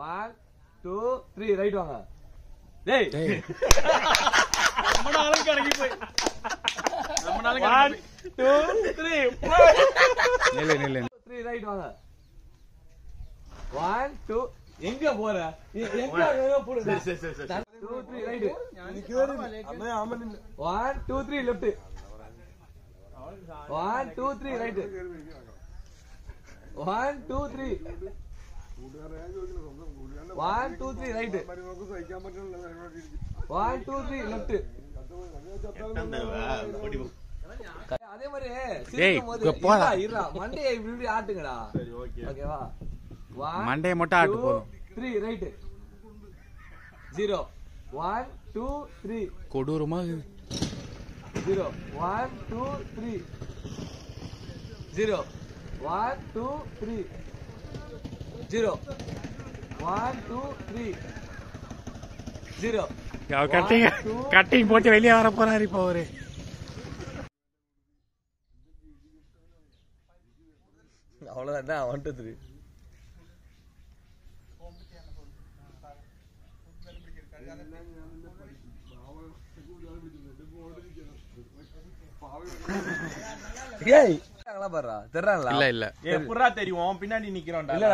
1 2 3 right வாங்க. டேய் நம்ம நாளும் கறங்கி போய் 1 2 3 நில்லு 3 ரைட் வாங்க. 1 2 எங்க போற? எங்க போற? சரி 2 3 ரைட். அம்மே ஆமா நில்லு. 1 2 3 லெஃப்ட். 1 2 3 ரைட். 1 2 3 1 2 3 ரைட். 1 2 3 லெஃப்ட். அதே மாதிரி சிரிக்கும்போது இருடா மண்டையை இப்படி ஆட்டுங்கடா. சரி ஓகேவா? மண்டையை மட்டும் ஆட்டு போதும். 3 ரைட். 0 1 2 3 கொடூரமா 0 1 2 3 0 1 2 3 0 1 2 3 0 கட்டிங் போட்டு வெளியே வர போறாரு இப்போ அவரு. அவ்வளவுதான் 1 2 3 ஏய் பாடுறா தெரியல. இல்ல இல்ல எப்படா தெரியும் பின்னாடி நிக்கிறோம்டா. இல்ல